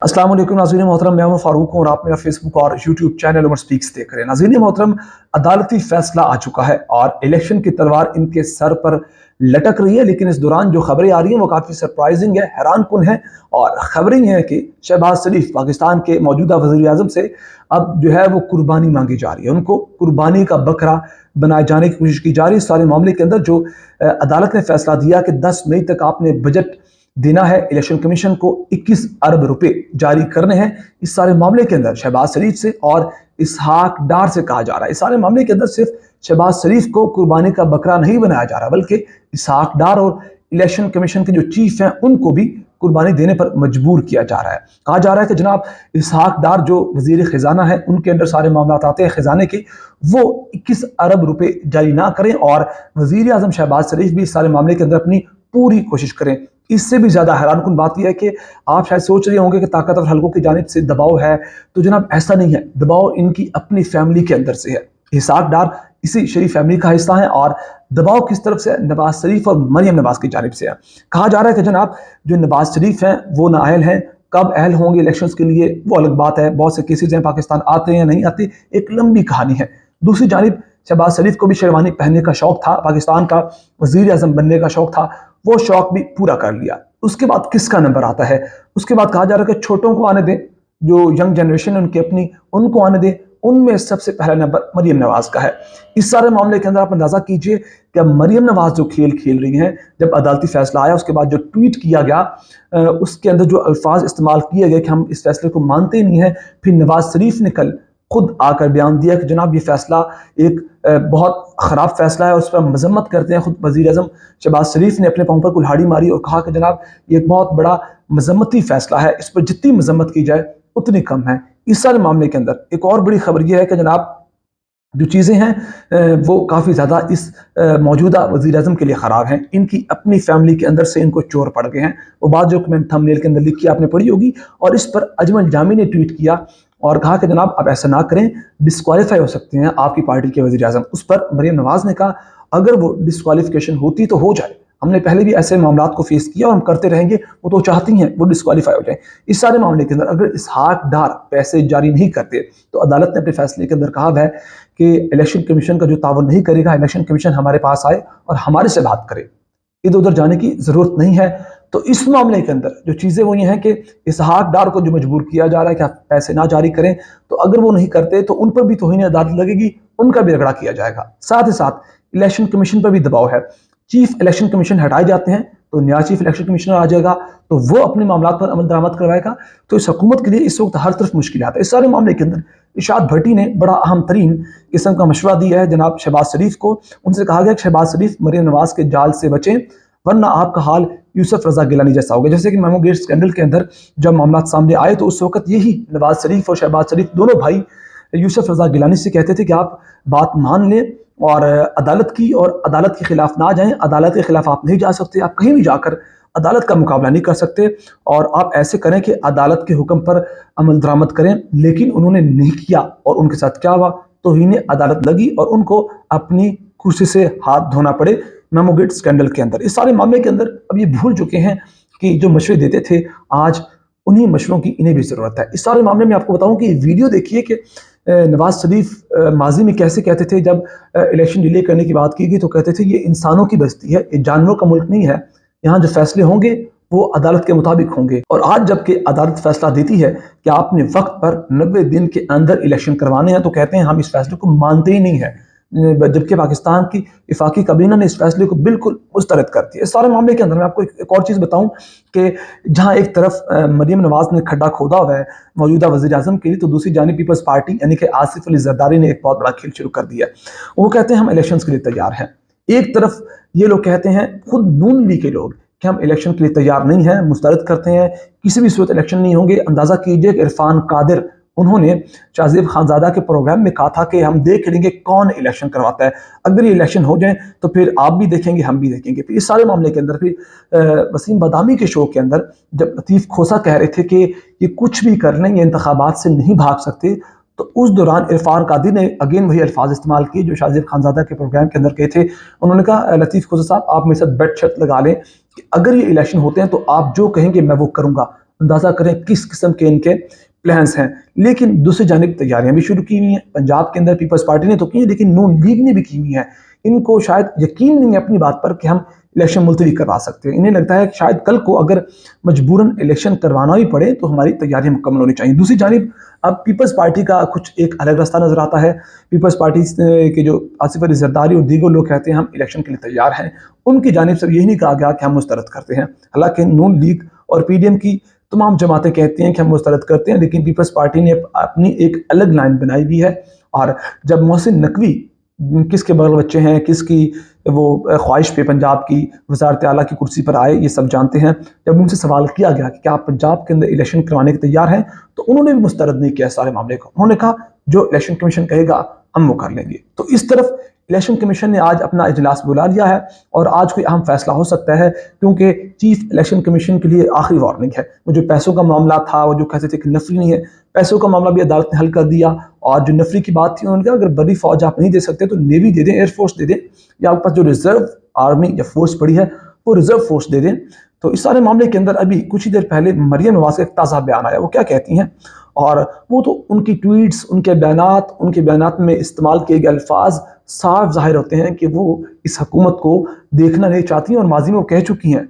अस्सलाम वालेकुम नाज़रीन मोहतरम, मैं हूं फारूक हूं और आप मेरा फेसबुक और यूट्यूब चैनल उमर स्पीक्स देख रहे हैं। नाज़रीन मोहतरम, अदालती फैसला आ चुका है और इलेक्शन की तलवार इनके सर पर लटक रही है, लेकिन इस दौरान जो खबरें आ रही हैं वो काफ़ी सरप्राइजिंग है, हैरान कुन है। और खबरें हैं कि शहबाज शरीफ पाकिस्तान के मौजूदा वज़ीर आज़म से अब जो है वो कुर्बानी मांगी जा रही है, उनको कुर्बानी का बकरा बनाए जाने की कोशिश की जा रही है। इस सारे मामले के अंदर जो अदालत ने फैसला दिया कि 10 मई तक आपने बजट देना है, इलेक्शन कमीशन को 21 अरब रुपए जारी करने हैं। इस सारे मामले के अंदर शहबाज शरीफ से और इसहाक डार से कहा जा रहा है, इस सारे मामले के अंदर सिर्फ शहबाज शरीफ को कुर्बानी का बकरा नहीं बनाया जा रहा, बल्कि इसहाक डार और इलेक्शन कमीशन के जो चीफ हैं उनको भी कुर्बानी देने पर मजबूर किया जा रहा है। कहा जा रहा है कि जनाब इसहाक डार जो वजीर खजाना है, उनके अंदर सारे मामला आते हैं खजाने के, वो 21 अरब रुपए जारी ना करें और वजीर आजम शहबाज शरीफ भी इस सारे मामले के अंदर अपनी पूरी कोशिश करें। इससे भी ज्यादा हैरान कुन बात यह है कि आप शायद सोच रहे होंगे कि ताकतवर हलकों की जानिब से दबाव है, तो जनाब ऐसा नहीं है। दबाव इनकी अपनी फैमिली के अंदर से है। इसहाक डार इसी शरीफ फैमिली का हिस्सा है और दबाव किस तरफ से? नवाज शरीफ और मरियम नवाज की जानिब से है। कहा जा रहा है कि जनाब जो नवाज शरीफ हैं वो नाअहल हैं, कब अहल होंगे इलेक्शंस के लिए वो अलग बात है। बहुत से केसेज हैं, पाकिस्तान आते हैं या नहीं आते, एक लंबी कहानी है। दूसरी जानिब शहबाज शरीफ को भी शेरवानी पहनने का शौक था, पाकिस्तान का वजीर आजम बनने का शौक था, वो शौक भी पूरा कर लिया। उसके बाद किसका नंबर आता है? उसके बाद कहा जा रहा है कि छोटों को आने दें, जो यंग जनरेशन है उनकी अपनी, उनको आने दें। उनमें सबसे पहला नंबर मरियम नवाज का है। इस सारे मामले के अंदर आप अंदाजा कीजिए कि अब मरियम नवाज जो खेल खेल रही हैं, जब अदालती फैसला आया उसके बाद जो ट्वीट किया गया उसके अंदर जो अल्फाज इस्तेमाल किए गए कि हम इस फैसले को मानते ही नहीं है। फिर नवाज शरीफ ने कल खुद आकर बयान दिया कि जनाब ये फैसला एक बहुत ख़राब फैसला है और उस पर मजम्मत करते हैं। खुद वज़ीर आज़म शहबाज शरीफ ने अपने पाँव पर कुल्हाड़ी मारी और कहा कि जनाब ये एक बहुत बड़ा मजम्मती फैसला है, इस पर जितनी मजम्मत की जाए उतनी कम है। इस सारे मामले के अंदर एक और बड़ी खबर यह है कि जनाब जो चीज़ें हैं वो काफ़ी ज़्यादा इस मौजूदा वज़ीर आज़म के लिए ख़राब हैं। इनकी अपनी फैमिली के अंदर से इनको चोर पड़ गए हैं। वो बात जो मैंने थंबनेल के अंदर लिखी आपने पढ़ी होगी। और इस पर अजमल जामी ने ट्वीट किया और कहा कि जनाब आप ऐसा ना करें, डिस्क्वालीफाई हो सकते हैं आपकी पार्टी के वज़ीर आज़म। उस पर मरियम नवाज ने कहा अगर वो डिस्क्वालिफिकेशन होती तो हो जाए, हमने पहले भी ऐसे मामलात को फेस किया और हम करते रहेंगे, वो तो चाहती हैं वो डिस्क्वालीफाई हो जाए। इस सारे मामले के अंदर अगर इसहाक डार पैसे जारी नहीं करते तो अदालत ने अपने फैसले के अंदर कहा है कि इलेक्शन कमीशन का जो तावन नहीं करेगा, इलेक्शन कमीशन हमारे पास आए और हमारे से बात करे, इधर उधर जाने की ज़रूरत नहीं है। तो इस मामले के अंदर जो चीज़ें वो ये हैं कि इसहाक डार को जो मजबूर किया जा रहा है कि आप पैसे ना जारी करें, तो अगर वो नहीं करते तो उन पर भी तौहीन अदालत लगेगी, उनका भी रगड़ा किया जाएगा। साथ ही साथ इलेक्शन कमीशन पर भी दबाव है। चीफ इलेक्शन कमीशन हटाए जाते हैं तो नया चीफ इलेक्शन कमिश्नर आ जाएगा, तो वो अपने मामला पर अमल दरामद करवाएगा। तो इस हुकूमत के लिए इस वक्त हर तरफ मुश्किल आता है। इस सारे मामले के अंदर इरशाद भट्टी ने बड़ा अहम तरीन किस्म का मशवरा दिया है जनाब शहबाज शरीफ को। उनसे कहा गया कि शहबाज शरीफ मरियम नवाज के जाल से बचें, वरना आपका हाल यूसुफ रजा गिलानी जैसा होगा। जैसे कि मेमो गेट स्कैंडल के अंदर जब मामला सामने आए तो उस वक्त यही नवाज शरीफ और शहबाज शरीफ दोनों भाई यूसुफ रजा गिलानी से कहते थे कि आप बात मान लें और अदालत के खिलाफ ना जाएं। अदालत के खिलाफ आप नहीं जा सकते, आप कहीं भी जाकर अदालत का मुकाबला नहीं कर सकते और आप ऐसे करें कि अदालत के हुक्म पर अमल दरामद करें। लेकिन उन्होंने नहीं किया और उनके साथ क्या हुआ, तौहीन अदालत लगी और उनको अपनी कुर्सी से हाथ धोना पड़े मेमो गेट स्कैंडल के अंदर। इस सारे मामले के अंदर अब ये भूल चुके हैं कि जो मशवरे देते थे आज उन्हीं मशवरों की इन्हें भी ज़रूरत है। इस सारे मामले में आपको बताऊं कि वीडियो देखिए कि नवाज शरीफ माजी में कैसे कहते थे, जब इलेक्शन डिले करने की बात की गई तो कहते थे ये इंसानों की बस्ती है, ये जानवरों का मुल्क नहीं है, यहाँ जो फैसले होंगे वो अदालत के मुताबिक होंगे। और आज जबकि अदालत फैसला देती है कि आपने वक्त पर 90 दिन के अंदर इलेक्शन करवाने हैं, तो कहते हैं हम इस फैसले को मानते ही नहीं है, जबकि पाकिस्तान की इफाकी काबीना ने इस फैसले को बिल्कुल मुस्तरद कर दिया। इस सारे मामले के अंदर मैं आपको एक और चीज़ बताऊं कि जहां एक तरफ मरियम नवाज ने खड्डा खोदा हुआ है मौजूदा वज़ीर आज़म के लिए, तो दूसरी जानिब पीपल्स पार्टी यानी कि आसिफ अली जरदारी ने एक बहुत बड़ा खेल शुरू कर दिया। वो कहते हैं हम इलेक्शंस के लिए तैयार हैं। एक तरफ ये लोग कहते हैं, खुद नून लीग के लोग, कि हम इलेक्शन के लिए तैयार नहीं हैं, मुस्तरद करते हैं, किसी भी सूरत इलेक्शन नहीं होंगे। अंदाज़ा कीजिए कि इरफान कादिर उन्होंने शाहजेब खानजादा के प्रोग्राम में कहा था कि हम देख लेंगे कौन इलेक्शन करवाता है, अगर ये इलेक्शन हो जाए तो फिर आप भी देखेंगे हम भी देखेंगे। फिर इस सारे मामले के अंदर फिर वसीम बदामी के शो के अंदर जब लतीफ़ खोसा कह रहे थे कि ये कुछ भी कर लें, ये इंतखाबात से नहीं भाग सकते, तो उस दौरान इरफान कादिर ने अगेन वही अल्फाज इस्तेमाल किए जो शाहजेब खानजादा के प्रोग्राम के अंदर कहे थे। उन्होंने कहा लतीफ़ खोसा साहब आप मेरे साथ बेट शर्त लगा लें कि अगर ये इलेक्शन होते हैं तो आप जो कहेंगे मैं वो करूँगा, اندازہ کریں کس قسم کے ان کے پلانس ہیں۔ لیکن دوسری جانب تیاریاں بھی شروع کی ہوئی ہیں، پنجاب کے اندر پیپلز پارٹی نے تو کی ہیں، لیکن نون لیگ نے بھی کی ہوئی ہیں۔ ان کو شاید یقین نہیں ہے اپنی بات پر کہ ہم الیکشن ملتوی کروا سکتے ہیں۔ انہیں لگتا ہے کہ شاید کل کو اگر مجبوراً الیکشن کروانا ہی پڑے تو ہماری تیاریاں مکمل ہونی چاہیے۔ دوسری جانب اب پیپلز پارٹی کا کچھ ایک الگ راستہ نظر آتا ہے۔ پیپلز پارٹی کے جو آصف علی زرداری اور دیگر لوگ کہتے ہیں ہم الیکشن کے لیے تیار ہیں، ان کی جانب سے یہی نہیں کہا گیا کہ ہم مسترد کرتے ہیں۔ حالانکہ نون لیگ اور پی ڈی ایم کی تمام جماعتیں کہتی ہیں کہ ہم مسترد کرتے ہیں، لیکن پیپلز پارٹی نے اپنی ایک الگ لائن بنائی ہوئی ہے۔ اور جب محسن نقوی کس کے بغل بچے ہیں، کس کی وہ خواہش پہ پنجاب کی وزارت اعلیٰ کی کرسی پر آئے، یہ سب جانتے ہیں۔ جب ان سے سوال کیا گیا کہ کیا آپ پنجاب کے اندر الیکشن کروانے کے تیار ہیں، تو انہوں نے بھی مسترد نہیں کیا سارے معاملے کو۔ انہوں نے کہا جو الیکشن کمیشن کہے گا ہم وہ کر لیں گے۔ تو اس طرف الیکشن کمیشن نے آج اپنا اجلاس بلا لیا ہے اور آج کوئی اہم فیصلہ ہو سکتا ہے، کیونکہ چیف الیکشن کمیشن کے لیے آخری وارننگ ہے۔ وہ جو پیسوں کا معاملہ تھا، وہ جو کہتے تھے کہ نفری نہیں ہے، پیسوں کا معاملہ بھی عدالت نے حل کر دیا۔ اور جو نفری کی بات تھی، انہوں نے کہا اگر بڑی فوج آپ نہیں دے سکتے تو نیوی دے دیں، ایئر فورس دے دیں، یا آپ کے پاس جو ریزرو آرمی یا فورس پڑی ہے وہ ریزرو فورس دے دیں۔ تو اس سارے معاملے کے اندر ابھی کچھ ہی دیر پہلے مریم نواز کا ایک تازہ بیان آیا، وہ کیا کہتی ہیں، اور وہ تو ان کی ٹویٹس، ان کے بیانات میں استعمال کیے گئے الفاظ صاف ظاہر ہوتے ہیں کہ وہ اس حکومت کو دیکھنا نہیں چاہتی ہیں، اور ماضی میں وہ کہہ چکی ہیں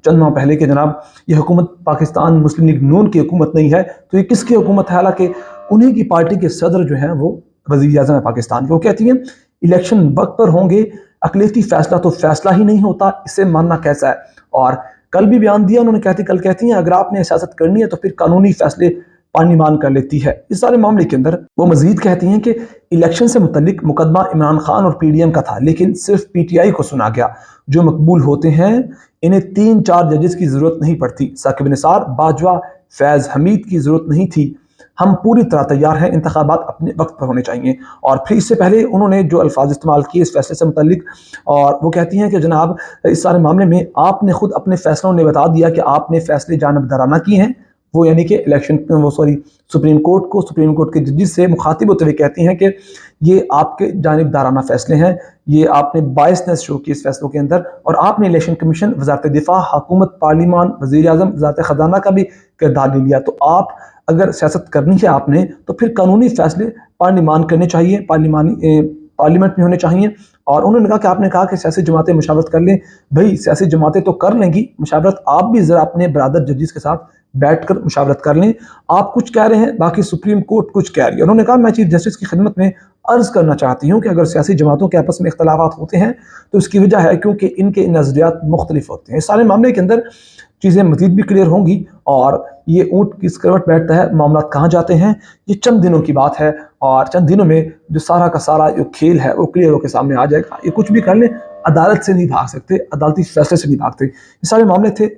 چند ماہ پہلے کہ جناب یہ حکومت پاکستان مسلم لیگ نون کی حکومت نہیں ہے، تو یہ کس کی حکومت ہے؟ حالانکہ انہیں کی پارٹی کے صدر جو ہیں وہ وزیر اعظم ہے پاکستان کے۔ وہ کہتی ہیں الیکشن وقت پر ہوں گے، اقلیتی فیصلہ تو فیصلہ ہی نہیں ہوتا، اسے ماننا کیسا ہے؟ اور کل بھی بیان دیا انہوں نے، کل کہتی ہیں اگر آپ نے سیاست کرنی ہے تو پھر قانونی فیصلے پارلیمان کر لیتی ہے۔ اس سارے معاملے کے اندر وہ مزید کہتی ہیں کہ الیکشن سے متعلق مقدمہ عمران خان اور پی ڈی ایم کا تھا، لیکن صرف پی ٹی آئی کو سنا گیا۔ جو مقبول ہوتے ہیں انہیں 3-4 ججز کی ضرورت نہیں پڑتی، ثاقب نثار، باجوہ، فیض حمید کی ضرورت نہیں تھی۔ ہم پوری طرح تیار ہیں، انتخابات اپنے وقت پر ہونے چاہیے۔ اور پھر اس سے پہلے انہوں نے جو الفاظ استعمال کیے اس فیصلے سے متعلق، اور وہ کہتی ہیں کہ جناب اس سارے معاملے میں آپ نے خود اپنے فیصلوں نے بتا دیا کہ آپ نے فیصلے جانبدارانہ کیے ہیں۔ وہ یعنی کہ سپریم کورٹ کے ججز سے مخاطب ہوتے ہوئے کہتی ہیں کہ یہ آپ کے جانبدارانہ فیصلے ہیں، یہ آپ نے باعثنس شو کی اس فیصلوں کے اندر، اور آپ نے الیکشن کمیشن، وزارت دفاع، حکومت، پارلیمان، وزیر اعظم، وزارت خزانہ کا بھی کردار لے لیا۔ تو آپ اگر سیاست کرنی ہے آپ نے تو پھر قانونی فیصلے پارلیمان کرنے چاہیے، پارلیمنٹ میں ہونے چاہیے۔ اور انہوں نے کہا کہ آپ نے کہا کہ سیاسی جماعتیں مشاورت کر لیں، بھئی سیاسی جماعتیں تو کر لیں گی مشاورت، آپ بھی ذرا اپنے برادر ججز کے ساتھ بیٹھ کر مشاورت کر لیں۔ آپ کچھ کہہ رہے ہیں، باقی سپریم کورٹ کچھ کہہ رہی ہے۔ انہوں نے کہا میں چیف جسٹس کی خدمت میں عرض کرنا چاہتی ہوں کہ اگر سیاسی جماعتوں کے آپس میں اختلافات ہوتے ہیں تو اس کی وجہ ہے کیونکہ ان کے نظریات مختلف ہوتے ہیں۔ اس سارے معاملے کے اندر چیزیں مزید بھی کلیئر ہوں گی، اور یہ اونٹ کس کروٹ بیٹھتا ہے، معاملات کہاں جاتے ہیں، یہ چند دنوں کی بات ہے، اور چند دنوں میں جو سارا کا سارا جو کھیل ہے وہ کلیئر ہو کے سامنے آ جائے گا۔ یہ کچھ بھی کر لیں، عدالت سے نہیں بھاگ سکتے، عدالتی فیصلے سے نہیں بھاگتے۔ یہ سارے معاملے تھے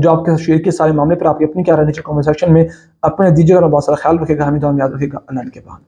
جو آپ کے ساتھ شیئر کیے۔ سارے معاملے پر آپ کی اپنی کیا رہنے چاہیے کمنٹ سیکشن میں اپنے دیجیے گا، بہت سارا خیال رکھے گا، ہمیں دعا میں یاد رکھے گا۔ اللہ کے بعد